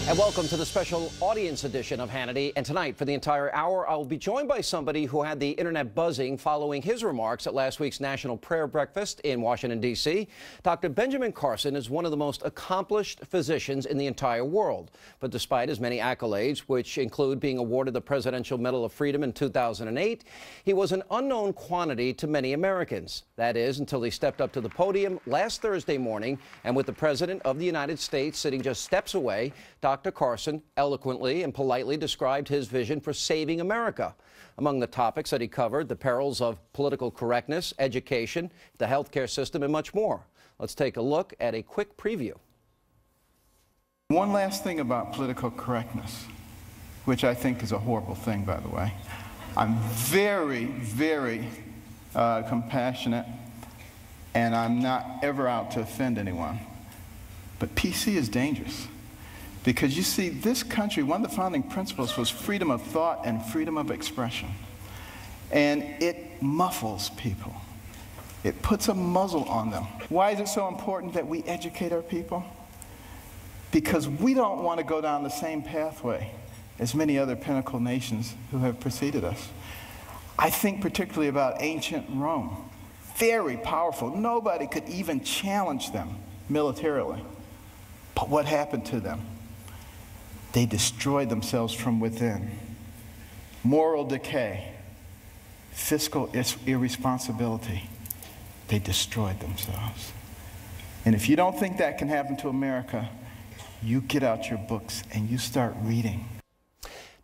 And welcome to the special audience edition of Hannity. And tonight, for the entire hour, I'll be joined by somebody who had the internet buzzing following his remarks at last week's National Prayer Breakfast in Washington, D.C. Dr. Benjamin Carson is one of the most accomplished physicians in the entire world. But despite his many accolades, which include being awarded the Presidential Medal of Freedom in 2008, he was an unknown quantity to many Americans. That is, until he stepped up to the podium last Thursday morning, and with the President of the United States sitting just steps away, Dr. Carson eloquently and politely described his vision for saving America. Among the topics that he covered, the perils of political correctness, education, the healthcare system, and much more. Let's take a look at a quick preview. One last thing about political correctness, which I think is a horrible thing, by the way. I'm very, very compassionate, and I'm not ever out to offend anyone. But PC is dangerous. Because you see, this country, one of the founding principles was freedom of thought and freedom of expression. And it muffles people. It puts a muzzle on them. Why is it so important that we educate our people? Because we don't want to go down the same pathway as many other pinnacle nations who have preceded us. I think particularly about ancient Rome. Very powerful. Nobody could even challenge them militarily. But what happened to them? They destroyed themselves from within. Moral decay, fiscal irresponsibility, they destroyed themselves. And if you don't think that can happen to America, you get out your books and you start reading.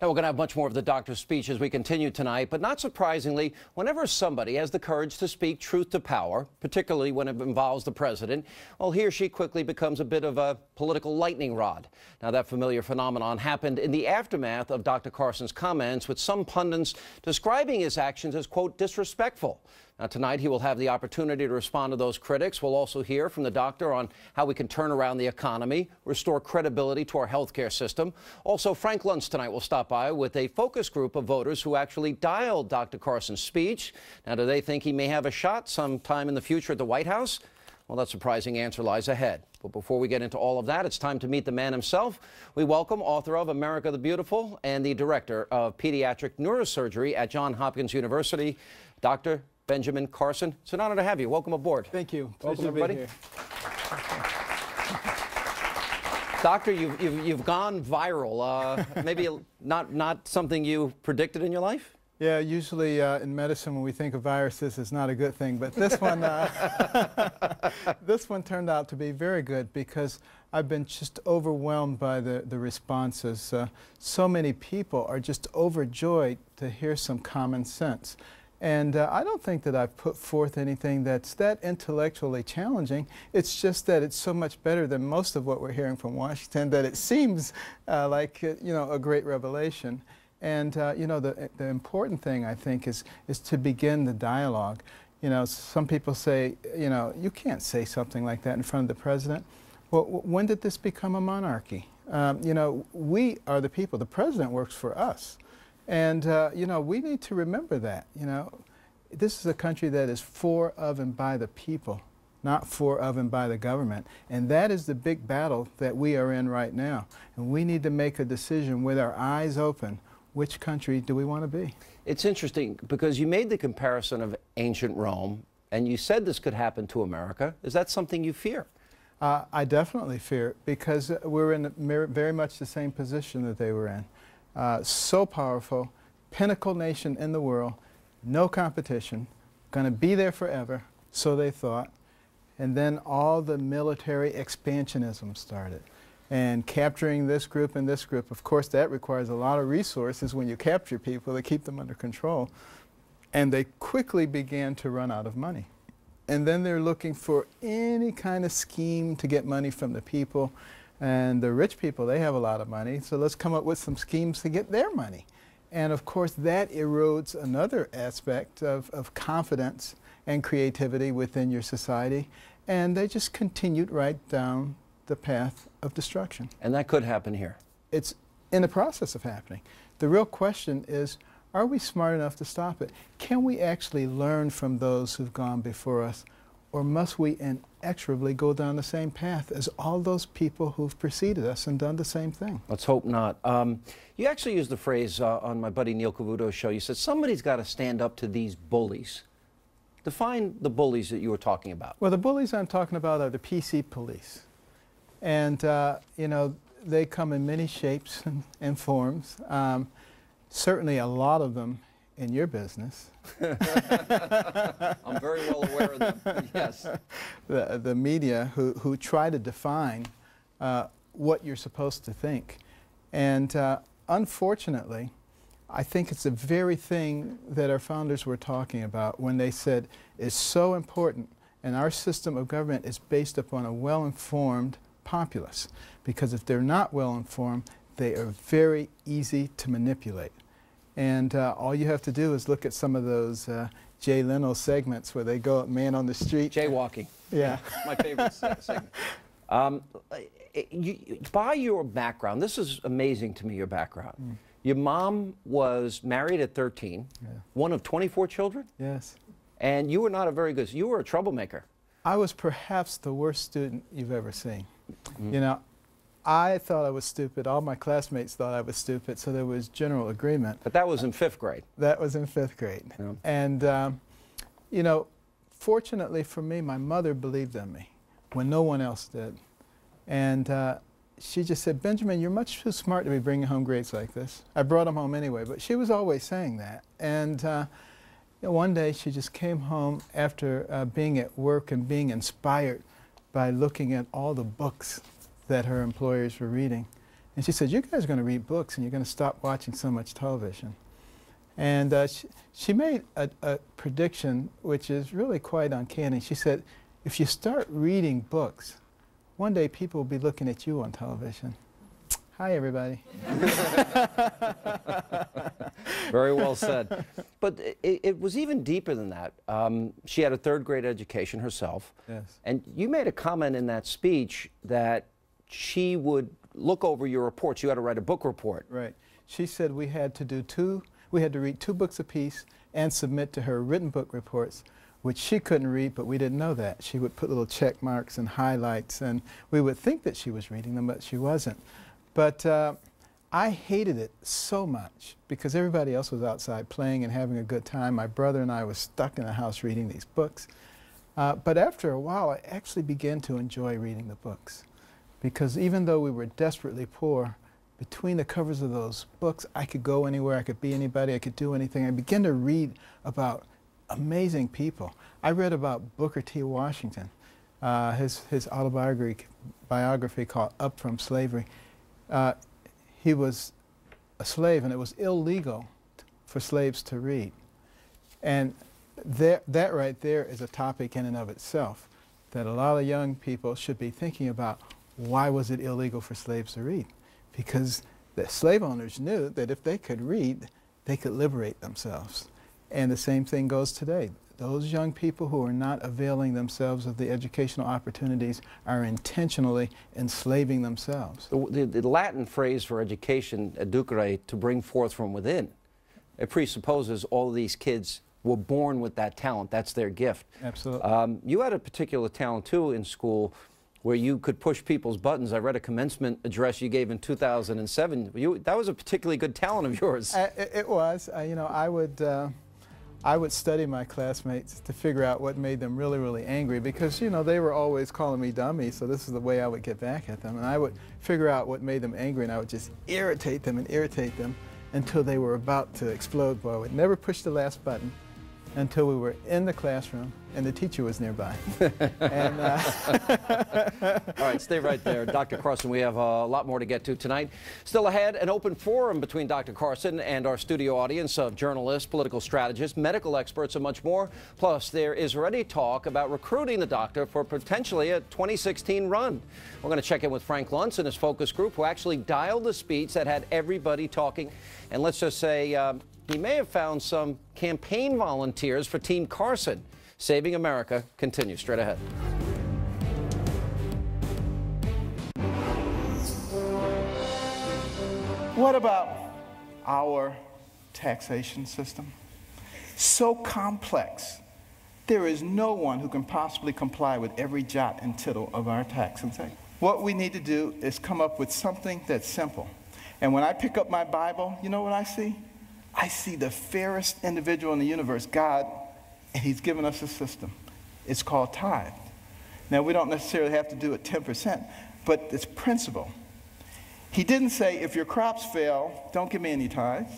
Now, we're going to have much more of the doctor's speech as we continue tonight, but not surprisingly, whenever somebody has the courage to speak truth to power, particularly when it involves the president, well, he or she quickly becomes a bit of a political lightning rod. Now, that familiar phenomenon happened in the aftermath of Dr. Carson's comments, with some pundits describing his actions as, quote, disrespectful. Now, tonight, he will have the opportunity to respond to those critics. We'll also hear from the doctor on how we can turn around the economy, restore credibility to our healthcare system. Also, Frank Luntz tonight will stop by with a focus group of voters who actually dialed Dr. Carson's speech. Now, do they think he may have a shot sometime in the future at the White House? Well, that surprising answer lies ahead. But before we get into all of that, it's time to meet the man himself. We welcome author of America the Beautiful and the director of pediatric neurosurgery at Johns Hopkins University, Dr. Benjamin Carson. It's an honor to have you. Welcome aboard. Thank you. Welcome, everybody. Doctor, you've gone viral. Maybe not something you predicted in your life? Yeah, usually in medicine when we think of viruses, it's not a good thing. But this one, this one turned out to be very good because I've been just overwhelmed by the responses. So many people are just overjoyed to hear some common sense. And I don't think that I've put forth anything that's that intellectually challenging. It's just that it's so much better than most of what we're hearing from Washington that it seems like, you know, a great revelation. And, you know, the important thing, I think, is to begin the dialogue. You know, some people say, you know, you can't say something like that in front of the president. Well, when did this become a monarchy? You know, we are the people. The president works for us. And, you know, we need to remember that, you know. This is a country that is for, of, and by the people, not for, of, and by the government. And that is the big battle that we are in right now. And we need to make a decision with our eyes open. Which country do we want to be? It's interesting because you made the comparison of ancient Rome, and you said this could happen to America. Is that something you fear? I definitely fear it because we're in very much the same position that they were in. So powerful, pinnacle nation in the world, no competition, going to be there forever, so they thought. And then all the military expansionism started. And capturing this group and this group, of course, that requires a lot of resources when you capture people to keep them under control. And they quickly began to run out of money. And then they're looking for any kind of scheme to get money from the people. And the rich people, they have a lot of money, so let's come up with some schemes to get their money. And of course, that erodes another aspect of confidence and creativity within your society. And they just continued right down the path of destruction. And that could happen here. It's in the process of happening. The real question is, are we smart enough to stop it? Can we actually learn from those who've gone before us or must we inexorably go down the same path as all those people who've preceded us and done the same thing? Let's hope not. You actually used the phrase on my buddy Neil Cavuto's show. You said somebody's got to stand up to these bullies. Define the bullies that you were talking about. Well, the bullies I'm talking about are the PC police. And, you know, they come in many shapes and forms. Certainly a lot of them in your business. I'm very well aware of them, yes. The media who try to define what you're supposed to think. And unfortunately, I think it's the very thing that our founders were talking about when they said it's so important, and our system of government is based upon a well-informed populace, because if they're not well-informed, they are very easy to manipulate. And all you have to do is look at some of those Jay Leno segments where they go man on the street. Jaywalking. Yeah. My favorite segment. By your background, this is amazing to me, your background. Mm. Your mom was married at 13, yeah. One of 24 children? Yes. And you were not a very good, you were a troublemaker. I was perhaps the worst student you've ever seen. Mm. You know, I thought I was stupid. All my classmates thought I was stupid, so there was general agreement. But that was in 5th grade. That was in 5th grade. Yeah. And, you know, fortunately for me, my mother believed in me when no one else did. And she just said, Benjamin, you're much too smart to be bringing home grades like this. I brought them home anyway, but she was always saying that. And you know, one day she just came home after being at work and being inspired by looking at all the books that her employers were reading. And she said, you guys are going to read books and you're going to stop watching so much television. And she made a prediction which is really quite uncanny. She said, if you start reading books, one day people will be looking at you on television. Hi, everybody. Very well said. But it was even deeper than that. She had a 3rd grade education herself. Yes. And you made a comment in that speech that she would look over your reports. You had to write a book report. Right. She said we had to read 2 books apiece and submit to her written book reports, which she couldn't read, but we didn't know that. She would put little check marks and highlights, and we would think that she was reading them, but she wasn't. But I hated it so much because everybody else was outside playing and having a good time. My brother and I were stuck in the house reading these books. But after a while, I actually began to enjoy reading the books, because even though we were desperately poor, between the covers of those books, I could go anywhere, I could be anybody, I could do anything. I began to read about amazing people. I read about Booker T. Washington, his autobiography called Up From Slavery. He was a slave, and it was illegal for slaves to read. And that right there is a topic in and of itself that a lot of young people should be thinking about. Why was it illegal for slaves to read? Because the slave owners knew that if they could read, they could liberate themselves. And the same thing goes today. Those young people who are not availing themselves of the educational opportunities are intentionally enslaving themselves. The Latin phrase for education, educere, to bring forth from within, it presupposes all of these kids were born with that talent. That's their gift. Absolutely. You had a particular talent, too, in school, where you could push people's buttons. I read a commencement address you gave in 2007. That was a particularly good talent of yours. It was. You know, I would study my classmates to figure out what made them really, really angry, because, you know, they were always calling me dummy, so this is the way I would get back at them. And I would figure out what made them angry, and I would just irritate them until they were about to explode. But I would never push the last button until we were in the classroom and the teacher was nearby. And, all right, stay right there. Dr. Carson, we have a lot more to get to tonight. Still ahead, an open forum between Dr. Carson and our studio audience of journalists, political strategists, medical experts, and much more. Plus, there is already talk about recruiting the doctor for potentially a 2016 run. We're going to check in with Frank Luntz and his focus group, who actually dialed the speech that had everybody talking. And let's just say he may have found some campaign volunteers for Team Carson. Saving America continues straight ahead. What about our taxation system? So complex There is no one who can possibly comply with every jot and tittle of our tax and say. What we need to do is come up with something that's simple. And when I pick up my Bible, you know what I see? I see the fairest individual in the universe, God, and he's given us a system. It's called tithe. Now, we don't necessarily have to do it 10%, but it's principle. He didn't say, if your crops fail, don't give me any tithes.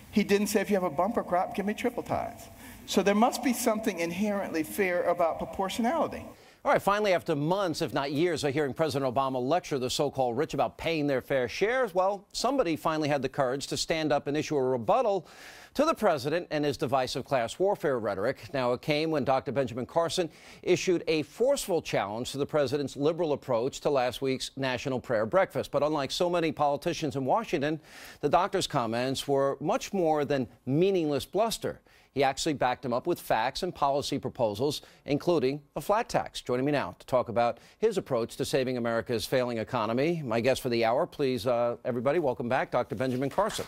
He didn't say, if you have a bumper crop, give me triple tithes. So there must be something inherently fair about proportionality. All right, finally, after months, if not years, of hearing President Obama lecture the so-called rich about paying their fair shares, well, somebody finally had the courage to stand up and issue a rebuttal to the president and his divisive class warfare rhetoric. Now, it came when Dr. Benjamin Carson issued a forceful challenge to the president's liberal approach to last week's National Prayer Breakfast. But unlike so many politicians in Washington, the doctor's comments were much more than meaningless bluster. He actually backed him up with facts and policy proposals, including a flat tax. Joining me now to talk about his approach to saving America's failing economy, my guest for the hour, please, everybody, welcome back, Dr. Benjamin Carson.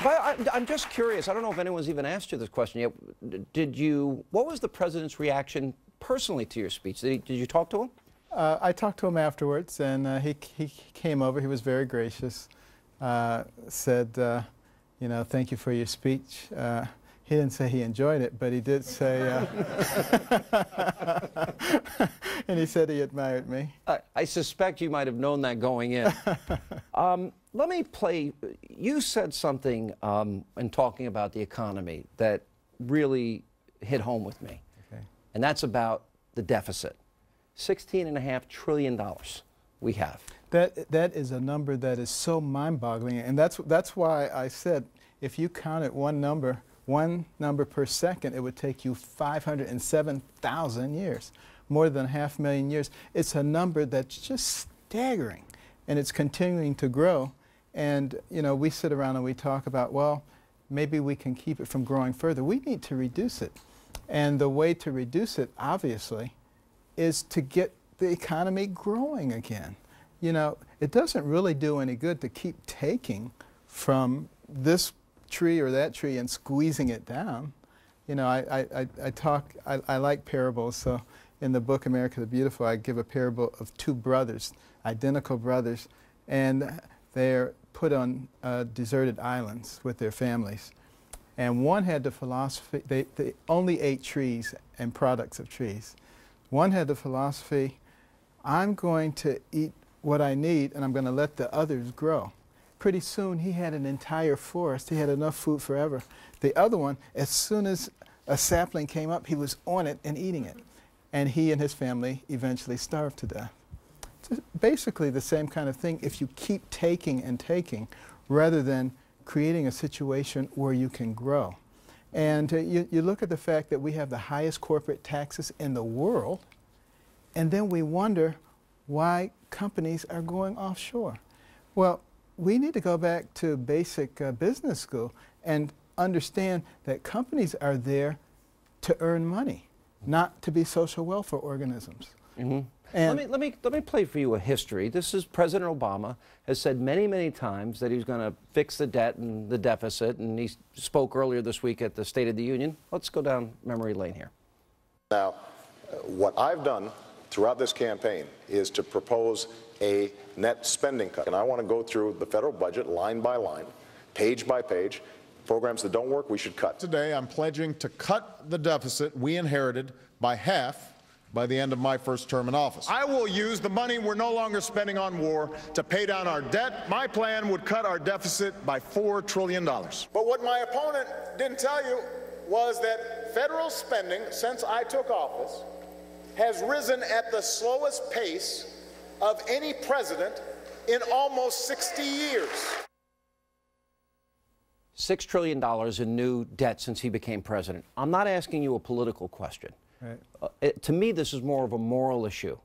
But I'm just curious, I don't know if anyone's even asked you this question yet. What was the president's reaction personally to your speech? Did you talk to him? I talked to him afterwards, and he came over. He was very gracious, said, you know, thank you for your speech. He didn't say he enjoyed it, but he did say, and he said he admired me. I suspect you might have known that going in. Let me play, you said something in talking about the economy that really hit home with me. Okay. And that's about the deficit. $16.5 trillion we have. That is a number that is so mind-boggling, and that's why I said if you counted one number per second, it would take you 507,000 years, more than 500,000 years. It's a number that's just staggering, and it's continuing to grow. And you know, we sit around and we talk about, well, maybe we can keep it from growing further. We need to reduce it, and the way to reduce it, obviously, is to get the economy growing again. You know, it doesn't really do any good to keep taking from this tree or that tree and squeezing it down. You know, I like parables, so in the book America the Beautiful, I give a parable of two brothers, identical brothers, and they're put on deserted islands with their families. And one had the philosophy, they only ate trees and products of trees. One had the philosophy, I'm going to eat what I need, and I'm going to let the others grow. Pretty soon, he had an entire forest. He had enough food forever. The other one, as soon as a sapling came up, he was on it and eating it. And he and his family eventually starved to death. It's basically the same kind of thing if you keep taking and taking, rather than creating a situation where you can grow. And you look at the fact that we have the highest corporate taxes in the world, and then we wonder why companies are going offshore. Well, we need to go back to basic business school and understand that companies are there to earn money, not to be social welfare organisms. Mm-hmm. And let me play for you a history. This is President Obama has said many, many times that he's going to fix the debt and the deficit, and he spoke earlier this week at the State of the Union. Let's go down memory lane here. Now, what I've done throughout this campaign is to propose a net spending cut. And I want to go through the federal budget line by line, page by page. Programs that don't work, we should cut. Today, I'm pledging to cut the deficit we inherited by half by the end of my first term in office. I will use the money we're no longer spending on war to pay down our debt. My plan would cut our deficit by $4 trillion. But what my opponent didn't tell you was that federal spending, since I took office, has risen at the slowest pace of any president in almost 60 years. $6 trillion in new debt since he became president. I'm not asking you a political question. Right. To me, this is more of a moral issue.